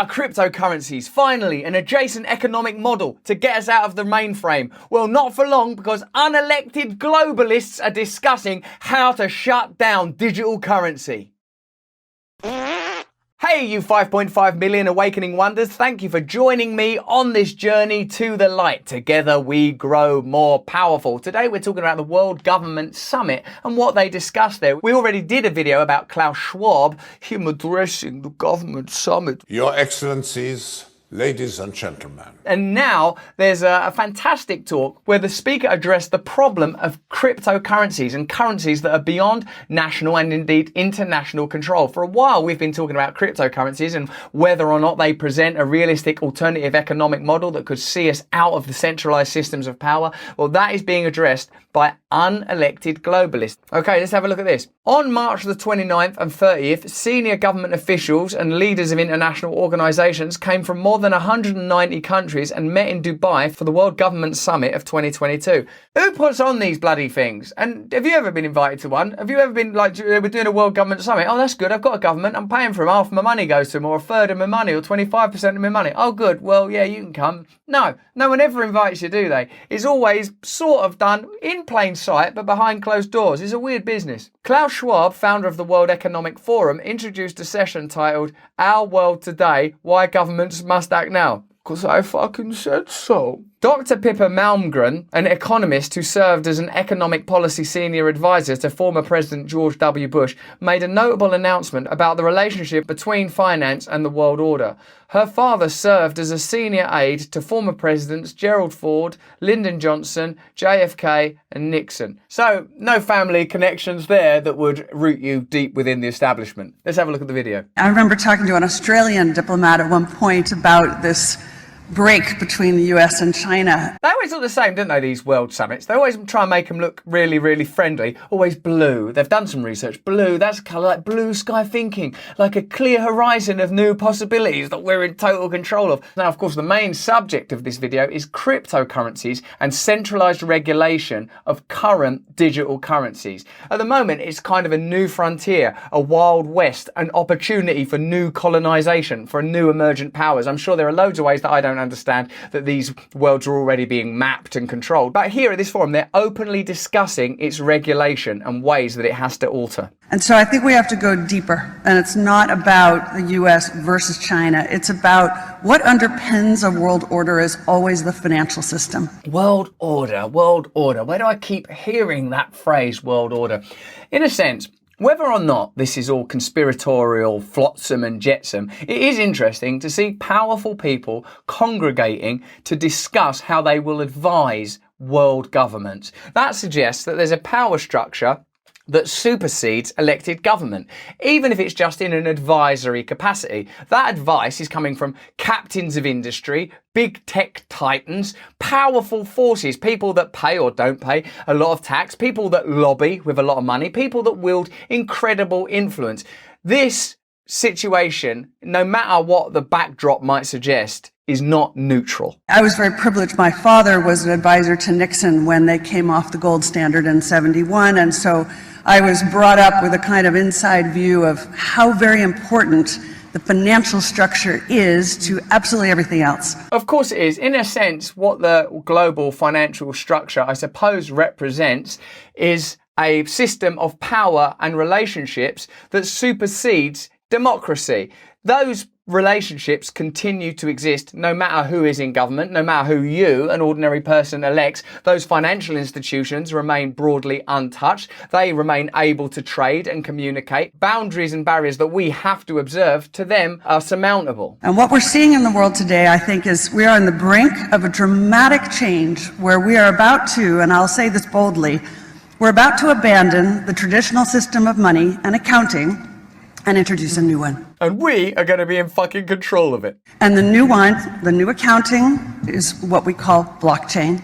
Cryptocurrencies, finally an adjacent economic model to get us out of the mainframe. Well, not for long, because unelected globalists are discussing how to shut down digital currency. Hey, you 5.5 million awakening wonders, thank you for joining me on this journey to the light. Together we grow more powerful. Today we're talking about the World Government Summit and what they discussed there. We already did a video about Klaus Schwab, him addressing the government summit. Your Excellencies, ladies and gentlemen. And now there's a fantastic talk where the speaker addressed the problem of cryptocurrencies and currencies that are beyond national and indeed international control. For a while we've been talking about cryptocurrencies and whether or not they present a realistic alternative economic model that could see us out of the centralized systems of power. Well, that is being addressed by unelected globalists. Okay, let's have a look at this. On March the 29th and 30th, senior government officials and leaders of international organizations came from more than 190 countries and met in Dubai for the World Government Summit of 2022. Who puts on these bloody things? And have you ever been invited to one? Have you ever been like, we're doing a World Government Summit? Oh, that's good. I've got a government. I'm paying for them. Half my money goes to them, or a third of my money, or 25% of my money. Oh, good. Well, yeah, you can come. No one ever invites you, do they? It's always sort of done in plain sight, but behind closed doors. It's a weird business. Klaus Schwab, founder of the World Economic Forum, introduced a session titled Our World Today, Why Governments Must Act Now. Because I fucking said so. Dr. Pippa Malmgren, an economist who served as an economic policy senior advisor to former President George W. Bush, made a notable announcement about the relationship between finance and the world order. Her father served as a senior aide to former presidents Gerald Ford, Lyndon Johnson, JFK and Nixon. So, no family connections there that would root you deep within the establishment. Let's have a look at the video. I remember talking to an Australian diplomat at one point about this break between the US and China. They always look the same, don't they, these world summits? They always try and make them look really, really friendly. Always blue. They've done some research. Blue, that's a colour like blue sky thinking, like a clear horizon of new possibilities that we're in total control of. Now, of course, the main subject of this video is cryptocurrencies and centralised regulation of current digital currencies. At the moment, it's kind of a new frontier, a wild west, an opportunity for new colonisation, for new emergent powers. I'm sure there are loads of ways that I don't understand that these worlds are already being mapped and controlled. But here at this forum, they're openly discussing its regulation and ways that it has to alter. And so I think we have to go deeper. And it's not about the US versus China. It's about what underpins a world order is always the financial system. World order, world order. Where do I keep hearing that phrase, world order? In a sense, whether or not this is all conspiratorial, flotsam and jetsam, it is interesting to see powerful people congregating to discuss how they will advise world governments. That suggests that there's a power structure that supersedes elected government, even if it's just in an advisory capacity. That advice is coming from captains of industry, big tech titans, powerful forces, people that pay or don't pay a lot of tax, people that lobby with a lot of money, people that wield incredible influence. This situation, no matter what the backdrop might suggest, is not neutral. I was very privileged. My father was an advisor to Nixon when they came off the gold standard in '71, and so I was brought up with a kind of inside view of how very important the financial structure is to absolutely everything else. Of course it is. In a sense, what the global financial structure, I suppose, represents is a system of power and relationships that supersedes democracy. Those relationships continue to exist no matter who is in government, no matter who you, an ordinary person, elects. Those financial institutions remain broadly untouched. They remain able to trade and communicate. Boundaries and barriers that we have to observe to them are surmountable. And what we're seeing in the world today, I think, is we are on the brink of a dramatic change where we are about to, and I'll say this boldly, we're about to abandon the traditional system of money and accounting and introduce a new one. And we are going to be in fucking control of it. And the new one, the new accounting, is what we call blockchain.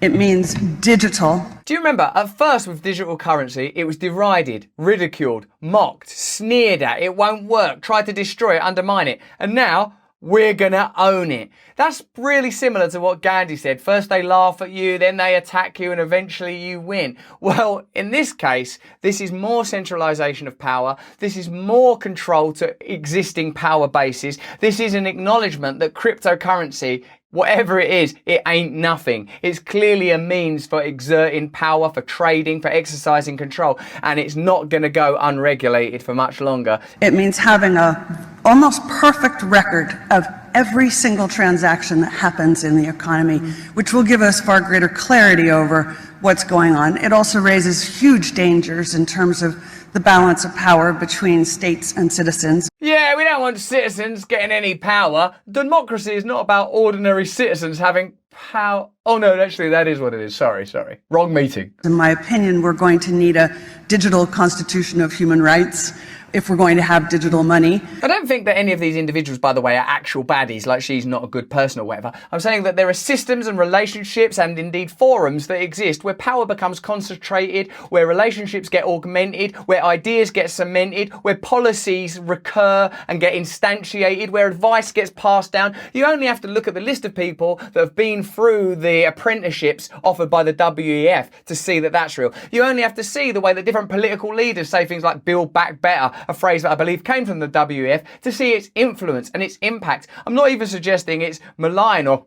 It means digital. Do you remember, at first with digital currency, it was derided, ridiculed, mocked, sneered at, it won't work, tried to destroy it, undermine it. And now, we're gonna own it. That's really similar to what Gandhi said. First they laugh at you, then they attack you, and eventually you win. Well, in this case, this is more centralization of power. This is more control to existing power bases. This is an acknowledgement that cryptocurrency, whatever it is, it ain't nothing. It's clearly a means for exerting power, for trading, for exercising control, and it's not going to go unregulated for much longer. It means having a almost perfect record of every single transaction that happens in the economy, which will give us far greater clarity over what's going on. It also raises huge dangers in terms of the balance of power between states and citizens. Yeah, we don't want citizens getting any power. Democracy is not about ordinary citizens having power. Oh no, actually that is what it is. Sorry. Wrong meeting. In my opinion, we're going to need a digital constitution of human rights if we're going to have digital money. I don't think that any of these individuals, by the way, are actual baddies, like she's not a good person or whatever. I'm saying that there are systems and relationships and indeed forums that exist where power becomes concentrated, where relationships get augmented, where ideas get cemented, where policies recur and get instantiated, where advice gets passed down. You only have to look at the list of people that have been through the apprenticeships offered by the WEF to see that that's real. You only have to see the way that different political leaders say things like "Build Back Better," a phrase that I believe came from the WEF, to see its influence and its impact. I'm not even suggesting it's malign or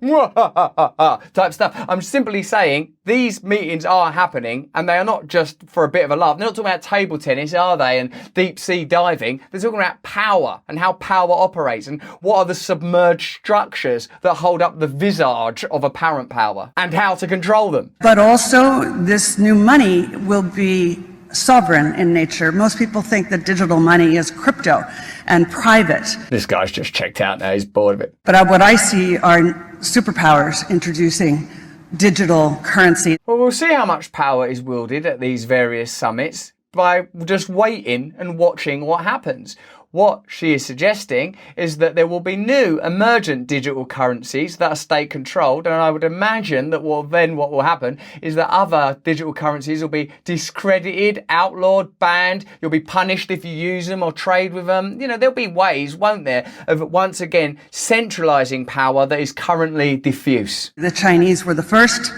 type stuff. I'm simply saying these meetings are happening and they are not just for a bit of a laugh. They're not talking about table tennis, are they, and deep sea diving. They're talking about power and how power operates and what are the submerged structures that hold up the visage of apparent power and how to control them. But also, this new money will be sovereign in nature. Most people think that digital money is crypto and private. This guy's just checked out now. He's bored of it. But what I see are superpowers introducing digital currency. Well, we'll see how much power is wielded at these various summits by just waiting and watching what happens. What she is suggesting is that there will be new emergent digital currencies that are state controlled, and I would imagine that what will happen is that other digital currencies will be discredited, outlawed, banned. You'll be punished if you use them or trade with them. You know, there'll be ways, won't there, of once again centralizing power that is currently diffuse. The Chinese were the first.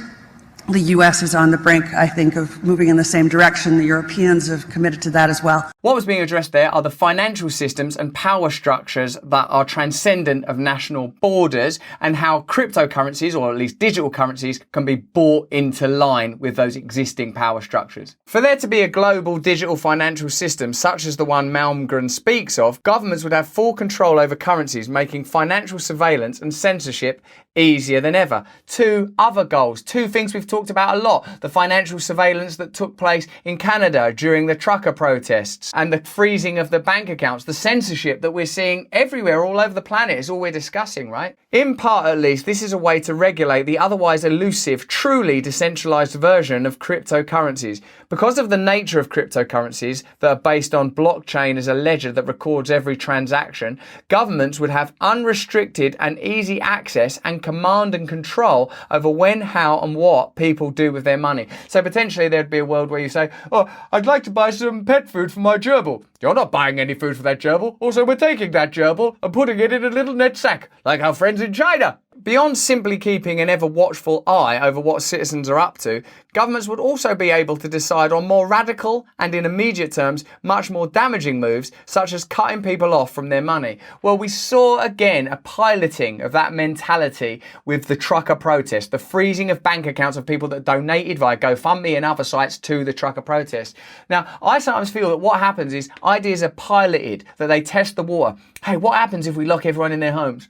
The US is on the brink, I think, of moving in the same direction. The Europeans have committed to that as well. What was being addressed there are the financial systems and power structures that are transcendent of national borders and how cryptocurrencies, or at least digital currencies, can be brought into line with those existing power structures. For there to be a global digital financial system such as the one Malmgren speaks of, governments would have full control over currencies, making financial surveillance and censorship easier than ever. Two other goals, two things we've talked about a lot: the financial surveillance that took place in Canada during the trucker protests and the freezing of the bank accounts, the censorship that we're seeing everywhere all over the planet is all we're discussing, right? In part, at least, this is a way to regulate the otherwise elusive, truly decentralized version of cryptocurrencies. Because of the nature of cryptocurrencies that are based on blockchain as a ledger that records every transaction, governments would have unrestricted and easy access and command and control over when, how and what people do with their money. So potentially there'd be a world where you say, "Oh, I'd like to buy some pet food for my gerbil." You're not buying any food for that gerbil. Also, we're taking that gerbil and putting it in a little net sack, like our friends in China. Beyond simply keeping an ever watchful eye over what citizens are up to, governments would also be able to decide on more radical and, in immediate terms, much more damaging moves, such as cutting people off from their money. Well, we saw again a piloting of that mentality with the trucker protest, the freezing of bank accounts of people that donated via GoFundMe and other sites to the trucker protest. Now, I sometimes feel that what happens is ideas are piloted, that they test the water. Hey, what happens if we lock everyone in their homes?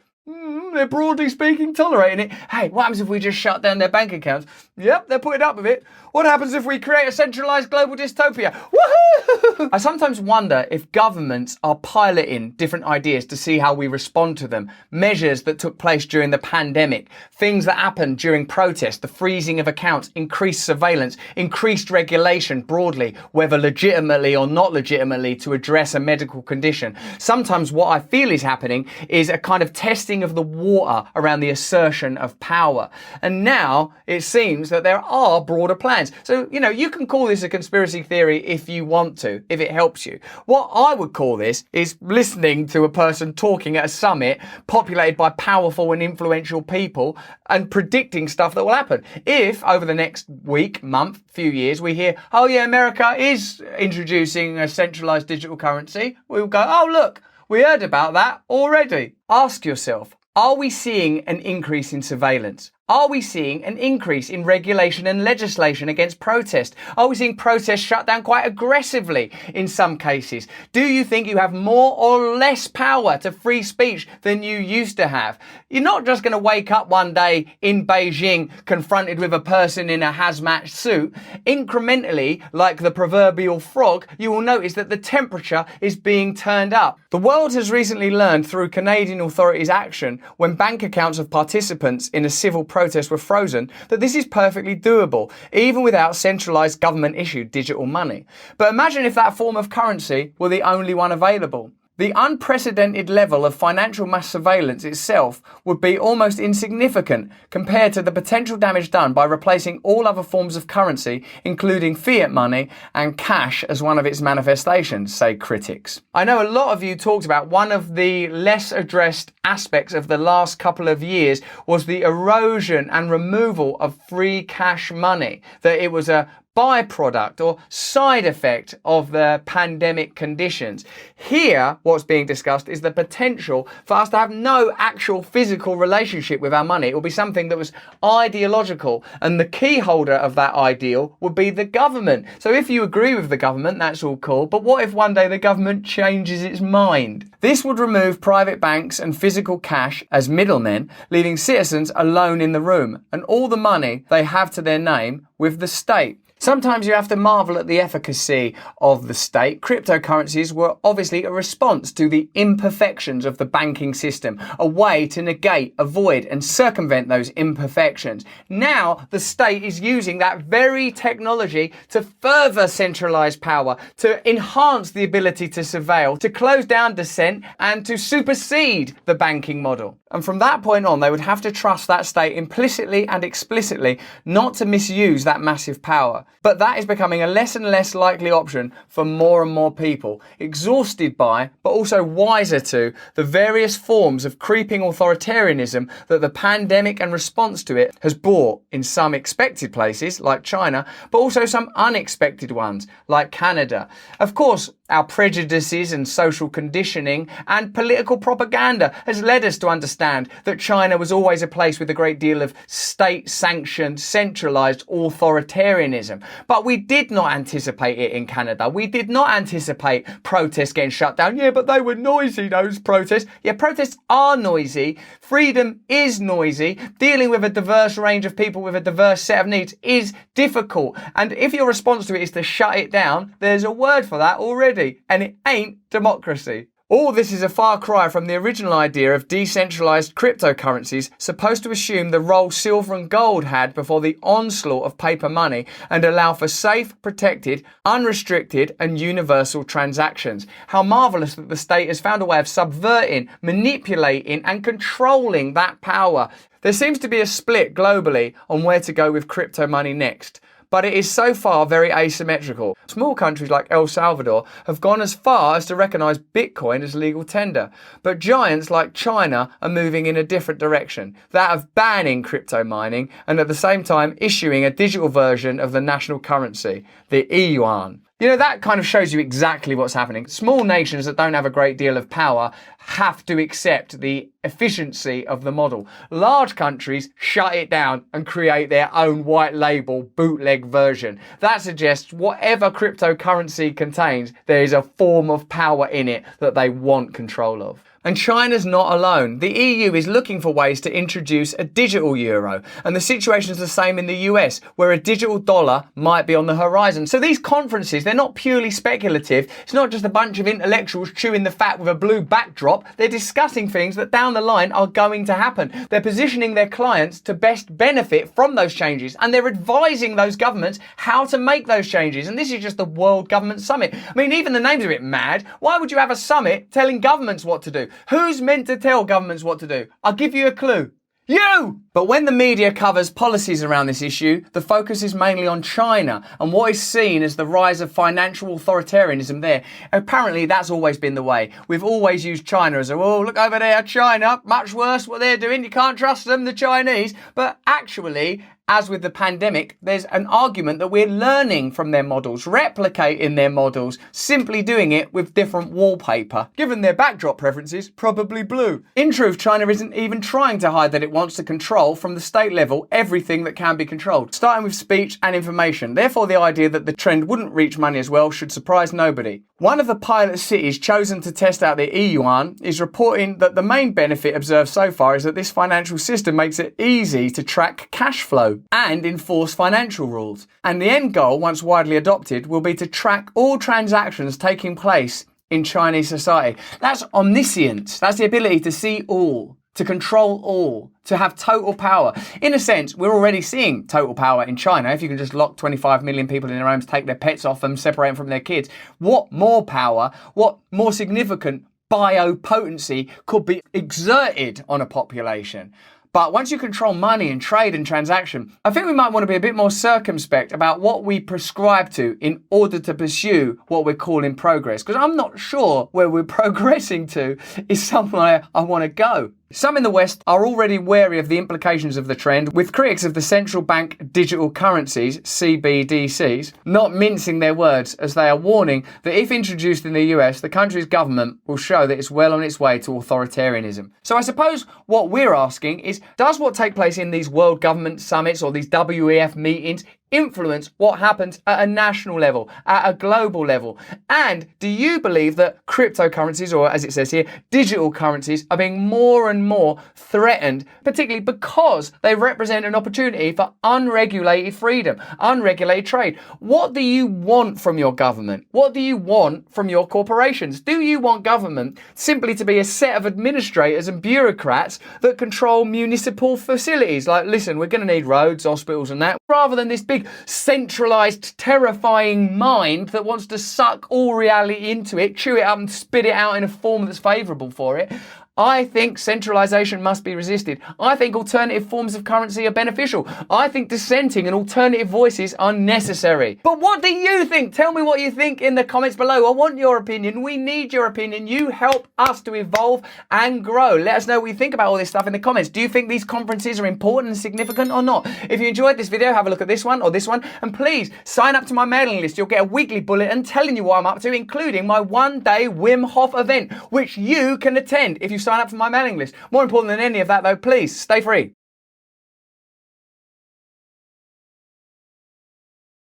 They're broadly speaking tolerating it. Hey, what happens if we just shut down their bank accounts? Yep, they're putting up with it. What happens if we create a centralised global dystopia? Woohoo! I sometimes wonder if governments are piloting different ideas to see how we respond to them. Measures that took place during the pandemic, things that happened during protests, the freezing of accounts, increased surveillance, increased regulation broadly, whether legitimately or not legitimately, to address a medical condition. Sometimes what I feel is happening is a kind of testing of the water around the assertion of power. And now it seems that there are broader plans. So, you can call this a conspiracy theory if you want to, if it helps you. What I would call this is listening to a person talking at a summit populated by powerful and influential people and predicting stuff that will happen. If over the next week, month, few years, we hear, oh yeah, America is introducing a centralized digital currency, we'll go, oh look, we heard about that already. Ask yourself, are we seeing an increase in surveillance? Are we seeing an increase in regulation and legislation against protest? Are we seeing protests shut down quite aggressively in some cases? Do you think you have more or less power to free speech than you used to have? You're not just going to wake up one day in Beijing confronted with a person in a hazmat suit. Incrementally, like the proverbial frog, you will notice that the temperature is being turned up. The world has recently learned through Canadian authorities' action when bank accounts of participants in a civil protests were frozen, that this is perfectly doable, even without centralised government-issued digital money. But imagine if that form of currency were the only one available. The unprecedented level of financial mass surveillance itself would be almost insignificant compared to the potential damage done by replacing all other forms of currency, including fiat money and cash as one of its manifestations, say critics. I know a lot of you talked about one of the less addressed aspects of the last couple of years was the erosion and removal of free cash money, that it was a byproduct or side effect of the pandemic conditions. Here, what's being discussed is the potential for us to have no actual physical relationship with our money. It will be something that was ideological, and the key holder of that ideal would be the government. So if you agree with the government, that's all cool, but what if one day the government changes its mind? This would remove private banks and physical cash as middlemen, leaving citizens alone in the room, and all the money they have to their name with the state. Sometimes you have to marvel at the efficacy of the state. Cryptocurrencies were obviously a response to the imperfections of the banking system, a way to negate, avoid and circumvent those imperfections. Now the state is using that very technology to further centralise power, to enhance the ability to surveil, to close down dissent and to supersede the banking model. And from that point on, they would have to trust that state implicitly and explicitly not to misuse that massive power. But that is becoming a less and less likely option for more and more people, exhausted by, but also wiser to, the various forms of creeping authoritarianism that the pandemic and response to it has brought in some expected places, like China, but also some unexpected ones, like Canada. Of course, our prejudices and social conditioning and political propaganda has led us to understand that China was always a place with a great deal of state-sanctioned, centralised authoritarianism. But we did not anticipate it in Canada. We did not anticipate protests getting shut down. Yeah, but they were noisy, those protests. Yeah, protests are noisy. Freedom is noisy. Dealing with a diverse range of people with a diverse set of needs is difficult. And if your response to it is to shut it down, there's a word for that already. And it ain't democracy. All this is a far cry from the original idea of decentralized cryptocurrencies, supposed to assume the role silver and gold had before the onslaught of paper money and allow for safe, protected, unrestricted and universal transactions. How marvelous that the state has found a way of subverting, manipulating and controlling that power. There seems to be a split globally on where to go with crypto money next. But it is so far very asymmetrical. Small countries like El Salvador have gone as far as to recognise Bitcoin as legal tender. But giants like China are moving in a different direction, that of banning crypto mining and at the same time issuing a digital version of the national currency, the yuan. You know, that kind of shows you exactly what's happening. Small nations that don't have a great deal of power have to accept the efficiency of the model. Large countries shut it down and create their own white label bootleg version. That suggests whatever cryptocurrency contains, there is a form of power in it that they want control of. And China's not alone. The EU is looking for ways to introduce a digital euro. And the situation is the same in the US, where a digital dollar might be on the horizon. So these conferences, they're not purely speculative. It's not just a bunch of intellectuals chewing the fat with a blue backdrop. They're discussing things that down the line are going to happen. They're positioning their clients to best benefit from those changes. And they're advising those governments how to make those changes. And this is just the World Government Summit. I mean, even the name's a bit mad. Why would you have a summit telling governments what to do? Who's meant to tell governments what to do? I'll give you a clue. You! But when the media covers policies around this issue, the focus is mainly on China and what is seen as the rise of financial authoritarianism there. Apparently, that's always been the way. We've always used China as oh, look over there, China, much worse what they're doing, you can't trust them, the Chinese. But actually, as with the pandemic, there's an argument that we're learning from their models, replicating their models, simply doing it with different wallpaper. Given their backdrop preferences, probably blue. In truth, China isn't even trying to hide that it wants to control from the state level everything that can be controlled, starting with speech and information. Therefore, the idea that the trend wouldn't reach money as well should surprise nobody. One of the pilot cities chosen to test out the e-yuan is reporting that the main benefit observed so far is that this financial system makes it easy to track cash flow and enforce financial rules. And the end goal, once widely adopted, will be to track all transactions taking place in Chinese society. That's omniscience. That's the ability to see all, to control all, to have total power. In a sense, we're already seeing total power in China. If you can just lock 25 million people in their homes, take their pets off them, separate them from their kids, what more power, what more significant biopotency could be exerted on a population? But once you control money and trade and transaction, I think we might want to be a bit more circumspect about what we prescribe to in order to pursue what we're calling progress. Because I'm not sure where we're progressing to is somewhere I want to go. Some in the West are already wary of the implications of the trend, with critics of the central bank digital currencies, CBDCs, not mincing their words as they are warning that if introduced in the US, the country's government will show that it's well on its way to authoritarianism. So I suppose what we're asking is, does what take place in these world government summits or these WEF meetings influence what happens at a national level, at a global level? And do you believe that cryptocurrencies, or as it says here, digital currencies, are being more and more threatened, particularly because they represent an opportunity for unregulated freedom, unregulated trade? What do you want from your government? What do you want from your corporations? Do you want government simply to be a set of administrators and bureaucrats that control municipal facilities? Like, listen, we're going to need roads, hospitals and that, rather than this big centralised, terrifying mind that wants to suck all reality into it, chew it up and spit it out in a form that's favourable for it. I think centralisation must be resisted. I think alternative forms of currency are beneficial. I think dissenting and alternative voices are necessary. But what do you think? Tell me what you think in the comments below. I want your opinion. We need your opinion. You help us to evolve and grow. Let us know what you think about all this stuff in the comments. Do you think these conferences are important and significant or not? If you enjoyed this video, have a look at this one or this one. And please sign up to my mailing list. You'll get a weekly bulletin telling you what I'm up to, including my one-day Wim Hof event, which you can attend if you sign up for my mailing list. More important than any of that though, please stay free.